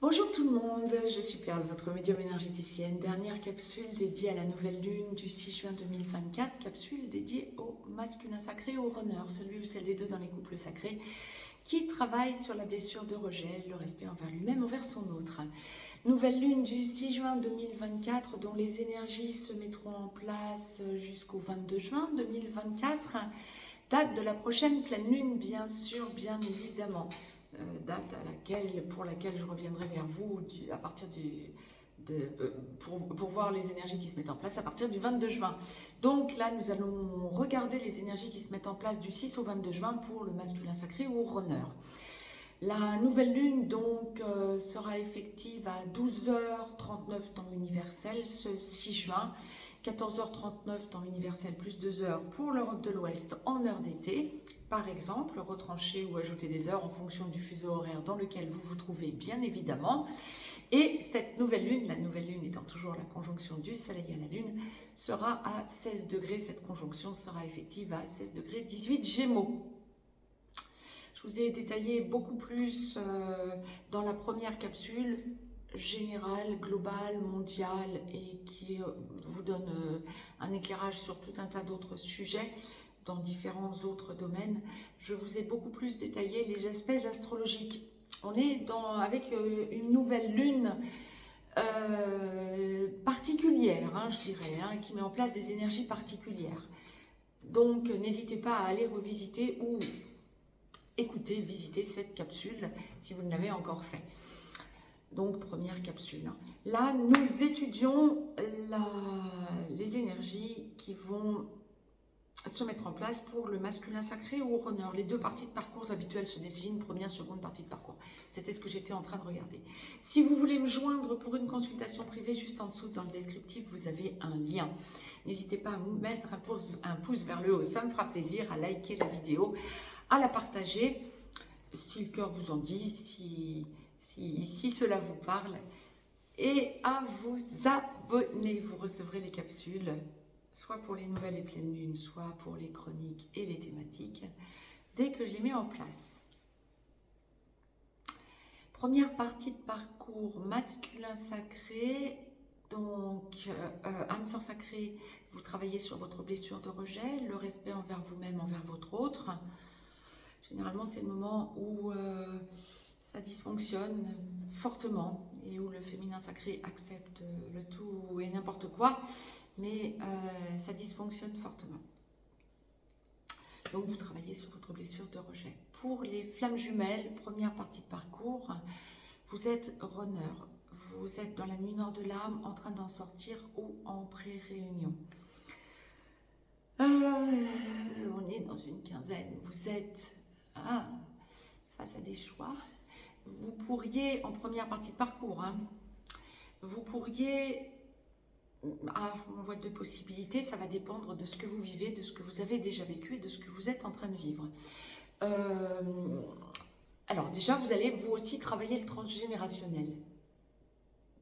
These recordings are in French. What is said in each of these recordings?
Bonjour tout le monde, je suis Perle, votre médium énergéticienne. Dernière capsule dédiée à la nouvelle lune du 6 juin 2024, capsule dédiée au masculin sacré, au runner, celui ou celle des deux dans les couples sacrés, qui travaille sur la blessure de rejet, le respect envers lui-même, envers son autre. Nouvelle lune du 6 juin 2024, dont les énergies se mettront en place jusqu'au 22 juin 2024. Date de la prochaine pleine lune, bien sûr, bien évidemment. Date pour laquelle je reviendrai vers vous à partir pour voir les énergies qui se mettent en place à partir du 22 juin. Donc là, nous allons regarder les énergies qui se mettent en place du 6 au 22 juin pour le masculin sacré ou runner. La nouvelle lune donc sera effective à 12h39 temps universel ce 6 juin, 14h39 temps universel plus 2 heures pour l'Europe de l'Ouest en heure d'été. Par exemple, retrancher ou ajouter des heures en fonction du fuseau horaire dans lequel vous vous trouvez, bien évidemment. Et cette nouvelle lune, la nouvelle lune étant toujours la conjonction du soleil à la lune, sera à 16 degrés. Cette conjonction sera effective à 16 degrés 18 Gémeaux. Je vous ai détaillé beaucoup plus dans la première capsule générale, globale, mondiale et qui vous donne un éclairage sur tout un tas d'autres sujets dans différents autres domaines. Je vous ai beaucoup plus détaillé les aspects astrologiques. On est avec une nouvelle lune particulière, je dirais, qui met en place des énergies particulières. Donc n'hésitez pas à aller revisiter ou écoutez, visitez cette capsule si vous ne l'avez encore fait. Donc, première capsule. Là, nous étudions les énergies qui vont se mettre en place pour le masculin sacré ou runner. Les deux parties de parcours habituelles se dessinent, première, seconde partie de parcours. C'était ce que j'étais en train de regarder. Si vous voulez me joindre pour une consultation privée, juste en dessous dans le descriptif, vous avez un lien. N'hésitez pas à me mettre un pouce vers le haut, ça me fera plaisir, à liker la vidéo, à la partager si le cœur vous en dit, si cela vous parle, et à vous abonner. Vous recevrez les capsules, soit pour les nouvelles et pleines lunes, soit pour les chroniques et les thématiques, dès que je les mets en place. Première partie de parcours masculin sacré. Donc, âme sœur sacrée, vous travaillez sur votre blessure de rejet, le respect envers vous-même, envers votre autre. Généralement, c'est le moment où ça dysfonctionne fortement et où le féminin sacré accepte le tout et n'importe quoi, mais ça dysfonctionne fortement. Donc, vous travaillez sur votre blessure de rejet. Pour les flammes jumelles, première partie de parcours, vous êtes runner. Vous êtes dans la nuit noire de l'âme, en train d'en sortir ou en pré-réunion. On est dans une quinzaine. Vous êtes face à des choix. Vous pourriez, en première partie de parcours, vous pourriez, on voit deux possibilités, ça va dépendre de ce que vous vivez, de ce que vous avez déjà vécu et de ce que vous êtes en train de vivre. Alors déjà, vous allez vous aussi travailler le transgénérationnel,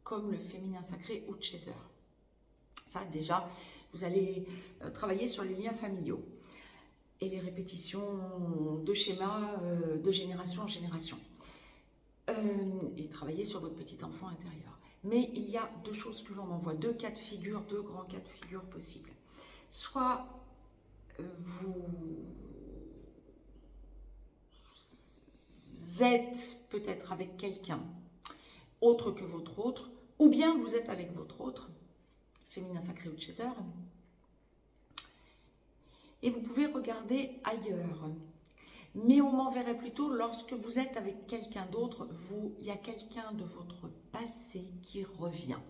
comme le féminin sacré ou Chaser. Ça déjà, vous allez travailler sur les liens familiaux et les répétitions de schémas de génération en génération. Et travailler sur votre petit enfant intérieur. Mais il y a deux choses que l'on envoie, deux cas de figure, deux grands cas de figure possibles. Soit vous êtes peut-être avec quelqu'un autre que votre autre, ou bien vous êtes avec votre autre, féminin sacré ou Chaser, et vous pouvez regarder ailleurs. Mais on m'enverrait plutôt lorsque vous êtes avec quelqu'un d'autre, il y a quelqu'un de votre passé qui revient.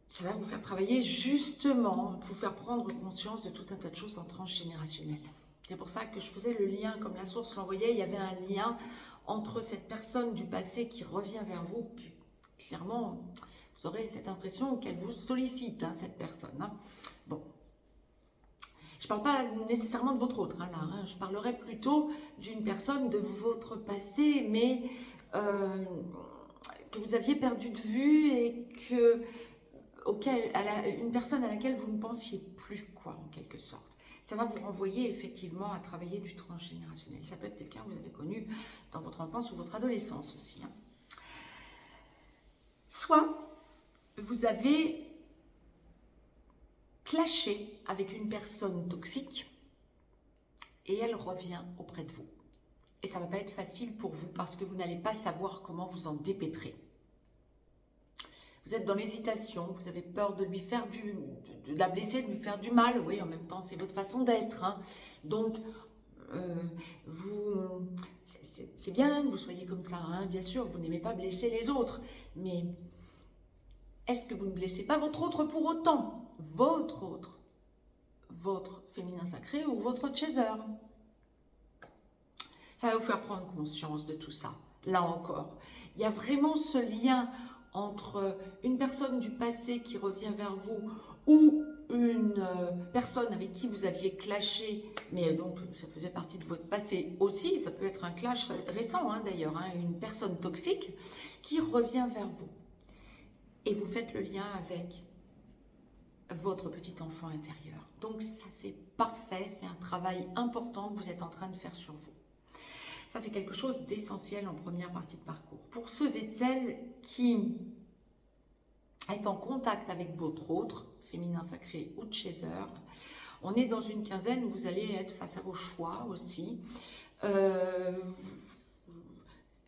Ça va vous faire travailler justement, vous faire prendre conscience de tout un tas de choses en transgénérationnel. C'est pour ça que je faisais le lien, comme la source l'envoyait, il y avait un lien entre cette personne du passé qui revient vers vous. Puis, clairement, vous aurez cette impression qu'elle vous sollicite, cette personne. Bon. Je ne parle pas nécessairement de votre autre, je parlerai plutôt d'une personne de votre passé, mais que vous aviez perdu de vue et une personne à laquelle vous ne pensiez plus, en quelque sorte. ça va vous renvoyer effectivement à travailler du transgénérationnel. Ça peut être quelqu'un que vous avez connu dans votre enfance ou votre adolescence aussi. Hein. Soit vous avez clashé avec une personne toxique et elle revient auprès de vous. Et ça ne va pas être facile pour vous parce que vous n'allez pas savoir comment vous en dépêtrer. Vous êtes dans l'hésitation, vous avez peur de lui faire de la blesser, de lui faire du mal. Oui, en même temps, c'est votre façon d'être. Hein. Donc, c'est bien que vous soyez comme ça. Hein. Bien sûr, vous n'aimez pas blesser les autres. Mais est-ce que vous ne blessez pas votre autre pour autant? Votre féminin sacré ou votre chaser? Ça va vous faire prendre conscience de tout ça. Là encore, il y a vraiment ce lien entre une personne du passé qui revient vers vous ou une personne avec qui vous aviez clashé, mais donc ça faisait partie de votre passé aussi, ça peut être un clash récent hein, d'ailleurs, hein, une personne toxique qui revient vers vous. Et vous faites le lien avec votre petit enfant intérieur. Donc ça c'est parfait, c'est un travail important que vous êtes en train de faire sur vous. Ça, c'est quelque chose d'essentiel en première partie de parcours. Pour ceux et celles qui est en contact avec votre autre, féminin sacré ou chaser, on est dans une quinzaine où vous allez être face à vos choix aussi.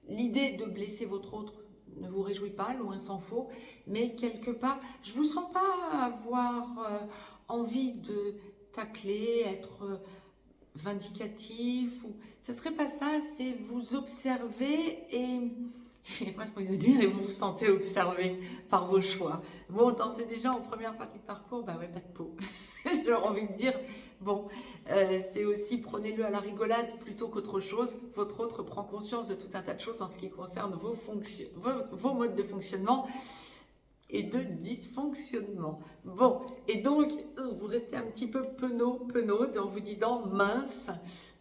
L'idée de blesser votre autre ne vous réjouit pas, loin s'en faut, mais quelque part, je ne vous sens pas avoir envie de tacler, être vindicatif, ou ce serait pas ça, c'est vous observer et presque envie de dire, et vous vous sentez observé par vos choix. Bon, c'est déjà en première partie de parcours, bah ouais, pas de peau. J'ai envie de dire, bon, c'est aussi prenez-le à la rigolade plutôt qu'autre chose. Votre autre prend conscience de tout un tas de choses en ce qui concerne vos modes de fonctionnement et de dysfonctionnement. Bon, et donc, vous restez un petit peu penaude en vous disant, mince,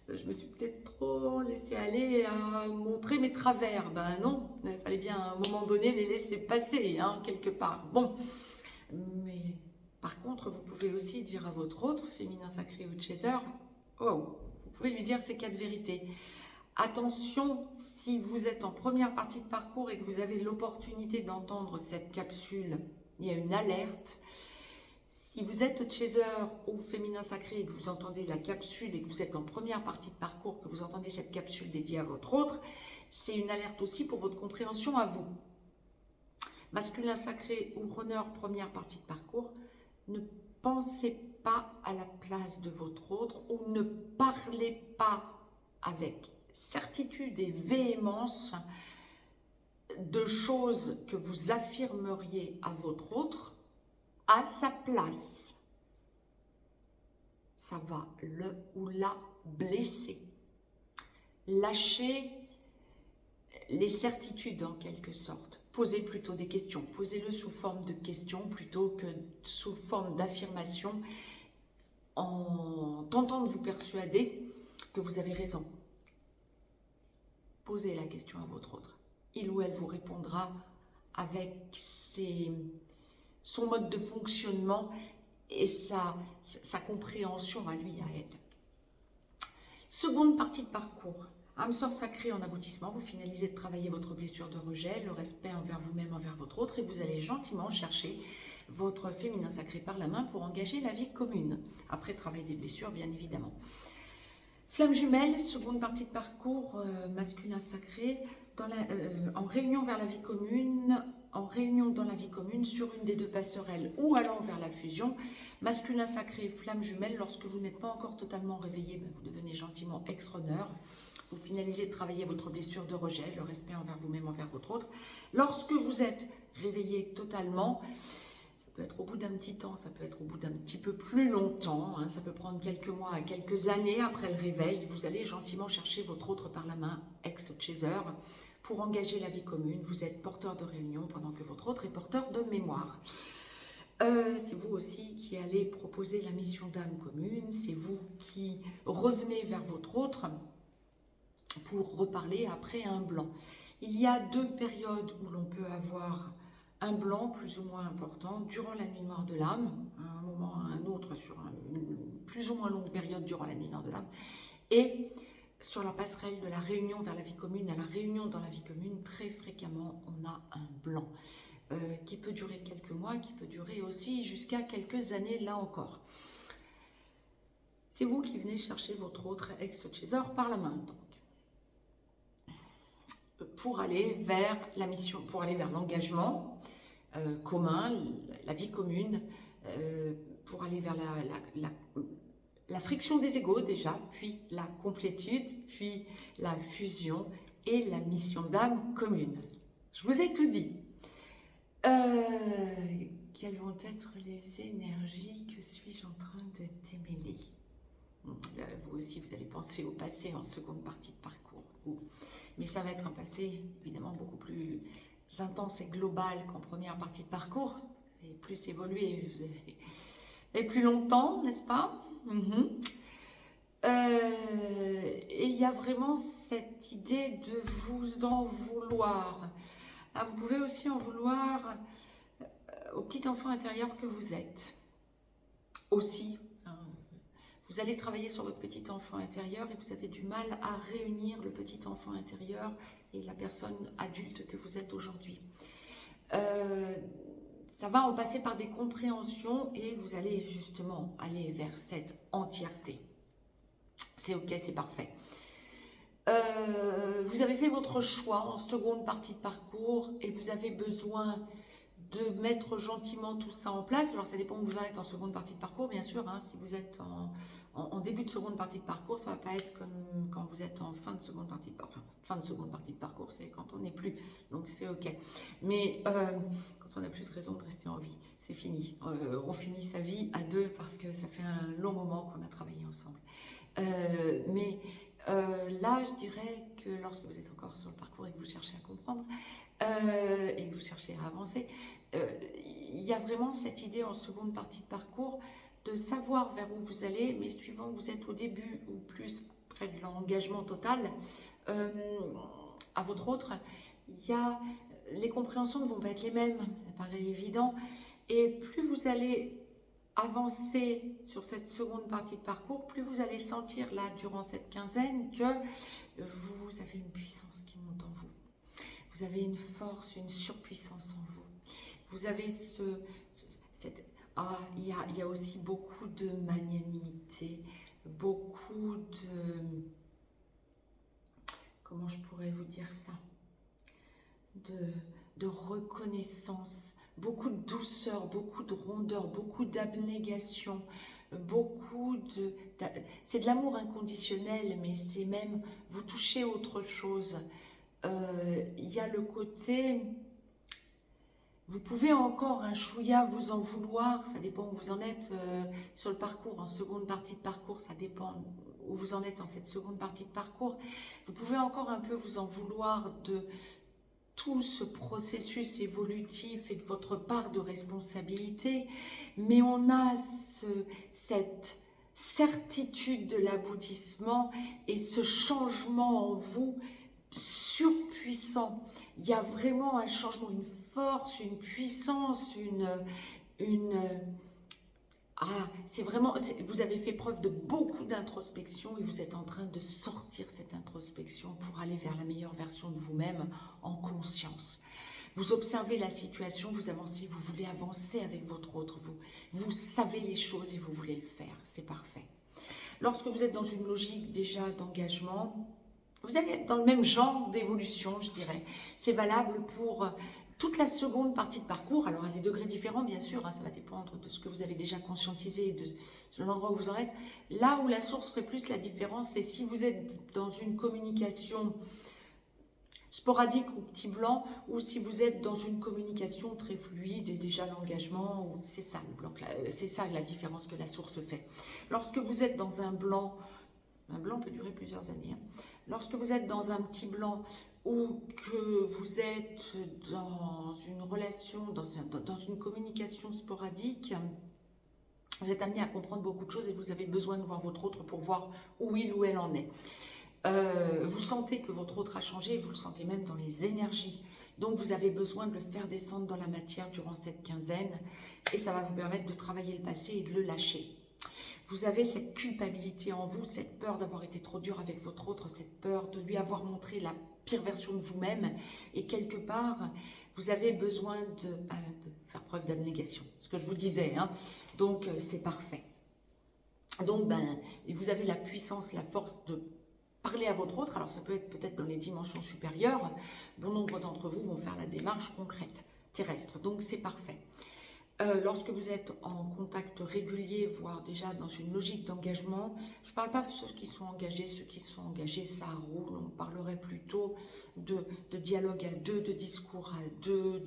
je me suis peut-être trop laissé aller à montrer mes travers. Ben non, il fallait bien à un moment donné les laisser passer, hein, quelque part. Bon, mais par contre, vous pouvez aussi dire à votre autre, féminin sacré ou chaser, oh, vous pouvez lui dire ces 4 vérités. Attention, si vous êtes en première partie de parcours et que vous avez l'opportunité d'entendre cette capsule, il y a une alerte. Si vous êtes chaser ou féminin sacré et que vous entendez la capsule et que vous êtes en première partie de parcours, que vous entendez cette capsule dédiée à votre autre, c'est une alerte aussi pour votre compréhension à vous. Masculin sacré ou runner, première partie de parcours, ne pensez pas à la place de votre autre ou ne parlez pas avec certitude et véhémence de choses que vous affirmeriez à votre autre à sa place. Ça va le ou la blesser. Lâchez les certitudes en quelque sorte. Posez plutôt des questions. Posez-le sous forme de questions plutôt que sous forme d'affirmation en tentant de vous persuader que vous avez raison. Posez la question à votre autre. Il ou elle vous répondra avec son mode de fonctionnement et sa compréhension à lui, à elle. Seconde partie de parcours. Âme sœur sacrée en aboutissement, vous finalisez de travailler votre blessure de rejet, le respect envers vous-même, envers votre autre, et vous allez gentiment chercher votre féminin sacré par la main pour engager la vie commune. Après travail des blessures, bien évidemment. Flamme jumelle, seconde partie de parcours, masculin sacré, en réunion vers la vie commune, en réunion dans la vie commune sur une des 2 passerelles ou allant vers la fusion. Masculin sacré, flamme jumelle, lorsque vous n'êtes pas encore totalement réveillé, vous devenez gentiment ex-runner. Vous finalisez de travailler votre blessure de rejet, le respect envers vous-même, envers votre autre. Lorsque vous êtes réveillé totalement, ça peut être au bout d'un petit temps, ça peut être au bout d'un petit peu plus longtemps, hein, ça peut prendre quelques mois à quelques années après le réveil. Vous allez gentiment chercher votre autre par la main, ex-chaser, pour engager la vie commune. Vous êtes porteur de réunion pendant que votre autre est porteur de mémoire. C'est vous aussi qui allez proposer la mission d'âme commune, c'est vous qui revenez vers votre autre pour reparler après un blanc. Il y a 2 périodes où l'on peut avoir un blanc plus ou moins important durant la nuit noire de l'âme, à un moment ou à un autre, sur une plus ou moins longue période durant la nuit noire de l'âme, et sur la passerelle de la réunion vers la vie commune à la réunion dans la vie commune, très fréquemment, on a un blanc qui peut durer quelques mois, qui peut durer aussi jusqu'à quelques années, là encore. C'est vous qui venez chercher votre autre ex-chaser par la main, donc, pour aller vers la mission, pour aller vers l'engagement commun, la vie commune, pour aller vers la friction des égos déjà, puis la complétude, puis la fusion et la mission d'âme commune. Je vous ai tout dit. Quelles vont être les énergies? Que suis-je en train de démêler? Vous aussi, vous allez penser au passé en seconde partie de parcours. Mais ça va être un passé évidemment beaucoup plus intense et global qu'en première partie de parcours. Et plus évolué, vous avez et plus longtemps, n'est-ce pas? Et il y a vraiment cette idée de vous en vouloir. Ah, vous pouvez aussi en vouloir au petit enfant intérieur que vous êtes. Aussi, vous allez travailler sur votre petit enfant intérieur et vous avez du mal à réunir le petit enfant intérieur et la personne adulte que vous êtes aujourd'hui. Ça va en passer par des compréhensions et vous allez justement aller vers cette entièreté. C'est ok, c'est parfait. Vous avez fait votre choix en seconde partie de parcours et vous avez besoin de mettre gentiment tout ça en place. Alors ça dépend où vous en êtes en seconde partie de parcours, bien sûr. Si vous êtes en début de seconde partie de parcours, ça ne va pas être comme quand vous êtes en fin de seconde partie de parcours. Enfin, fin de seconde partie de parcours, c'est quand on n'est plus. Donc c'est ok. Mais quand on n'a plus de raison de rester en vie, c'est fini. On finit sa vie à deux parce que ça fait un long moment qu'on a travaillé ensemble. Là, je dirais que lorsque vous êtes encore sur le parcours et que vous cherchez à comprendre et que vous cherchez à avancer, il y a vraiment cette idée en seconde partie de parcours de savoir vers où vous allez, mais suivant que vous êtes au début ou plus près de l'engagement total, à votre autre, les compréhensions ne vont pas être les mêmes, ça paraît évident, et plus vous allez avancer sur cette seconde partie de parcours, plus vous allez sentir là durant cette quinzaine que vous avez une puissance qui monte en vous. Vous avez une force, une surpuissance en vous. Vous avez il y a aussi beaucoup de magnanimité, beaucoup de... Comment je pourrais vous dire ça? De reconnaissance, beaucoup de douceur, beaucoup de rondeur, beaucoup d'abnégation, c'est de l'amour inconditionnel, mais c'est même vous touchez autre chose. Il y a le côté, vous pouvez encore un chouïa vous en vouloir, ça dépend où vous en êtes sur le parcours, en seconde partie de parcours, ça dépend où vous en êtes dans cette seconde partie de parcours. Vous pouvez encore un peu vous en vouloir de tout ce processus évolutif et de votre part de responsabilité, mais on a cette certitude de l'aboutissement et ce changement en vous surpuissant. Il y a vraiment un changement, une force, une puissance, c'est vraiment, vous avez fait preuve de beaucoup d'introspection et vous êtes en train de sortir cette introspection pour aller vers la meilleure version de vous-même en conscience. Vous observez la situation, vous avancez, vous voulez avancer avec votre autre, vous savez les choses et vous voulez le faire, c'est parfait. Lorsque vous êtes dans une logique déjà d'engagement, vous allez être dans le même genre d'évolution, je dirais. C'est valable pour toute la seconde partie de parcours, alors à des degrés différents bien sûr, ça va dépendre de ce que vous avez déjà conscientisé, de l'endroit où vous en êtes. Là où la source ferait plus la différence, c'est si vous êtes dans une communication sporadique ou petit blanc, ou si vous êtes dans une communication très fluide et déjà l'engagement, c'est ça le blanc, c'est ça la différence que la source fait. Lorsque vous êtes dans un blanc peut durer plusieurs années, lorsque vous êtes dans un petit blanc ou que vous êtes dans une relation, dans une communication sporadique, vous êtes amené à comprendre beaucoup de choses et vous avez besoin de voir votre autre pour voir où il ou elle en est. Vous sentez que votre autre a changé, vous le sentez même dans les énergies. Donc vous avez besoin de le faire descendre dans la matière durant cette quinzaine et ça va vous permettre de travailler le passé et de le lâcher. Vous avez cette culpabilité en vous, cette peur d'avoir été trop dur avec votre autre, cette peur de lui avoir montré la pire version de vous-même. Et quelque part, vous avez besoin de faire preuve d'abnégation. Ce que je vous disais, hein. Donc c'est parfait. Donc vous avez la puissance, la force de parler à votre autre. Alors ça peut être peut-être dans les dimensions supérieures. Bon nombre d'entre vous vont faire la démarche concrète, terrestre. Donc c'est parfait. Lorsque vous êtes en contact régulier, voire déjà dans une logique d'engagement, je ne parle pas de ceux qui sont engagés, ça roule, on parlerait plutôt de dialogue à deux, de discours à deux,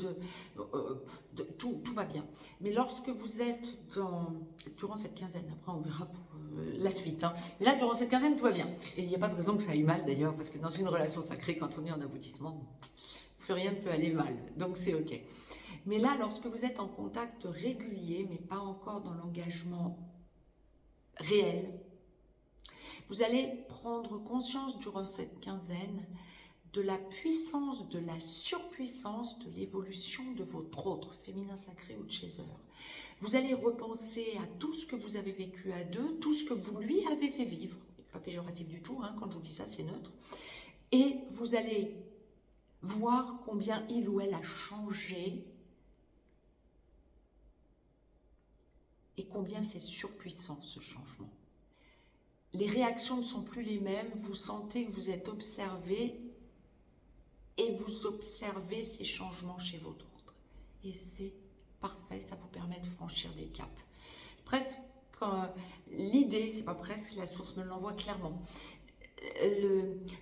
tout va bien. Mais lorsque vous êtes durant cette quinzaine, après on verra pour la suite, hein. Mais là, durant cette quinzaine, tout va bien. Et il n'y a pas de raison que ça aille mal d'ailleurs, parce que dans une relation sacrée, quand on est en aboutissement, plus rien ne peut aller mal, donc c'est ok. Mais là, lorsque vous êtes en contact régulier, mais pas encore dans l'engagement réel, vous allez prendre conscience durant cette quinzaine de la puissance, de la surpuissance de l'évolution de votre autre, féminin sacré ou chaser. Vous allez repenser à tout ce que vous avez vécu à deux, tout ce que vous lui avez fait vivre, pas péjoratif du tout, hein, quand je vous dis ça, c'est neutre, et vous allez voir combien il ou elle a changé et combien c'est surpuissant ce changement. Les réactions ne sont plus les mêmes, vous sentez que vous êtes observé et vous observez ces changements chez votre autre. Et c'est parfait, ça vous permet de franchir des caps. Presque, l'idée, c'est pas presque, la source me l'envoie clairement.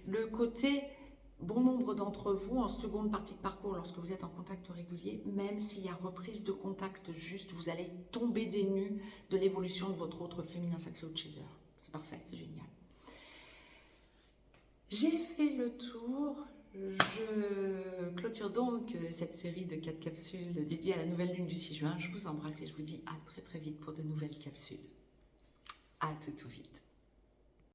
Le côté... Bon nombre d'entre vous, en seconde partie de parcours, lorsque vous êtes en contact régulier, même s'il y a reprise de contact juste, vous allez tomber des nues de l'évolution de votre autre féminin sacré ou chaser. C'est parfait, c'est génial. J'ai fait le tour. Je clôture donc cette série de 4 capsules dédiées à la nouvelle lune du 6 juin. Je vous embrasse et je vous dis à très très vite pour de nouvelles capsules. À tout vite.